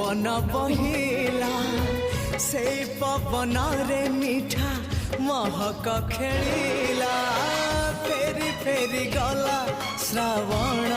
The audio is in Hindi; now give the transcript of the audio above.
पवन बहिला से पवन रे मीठा महक खेलिला फेरी फेरी गला श्रावण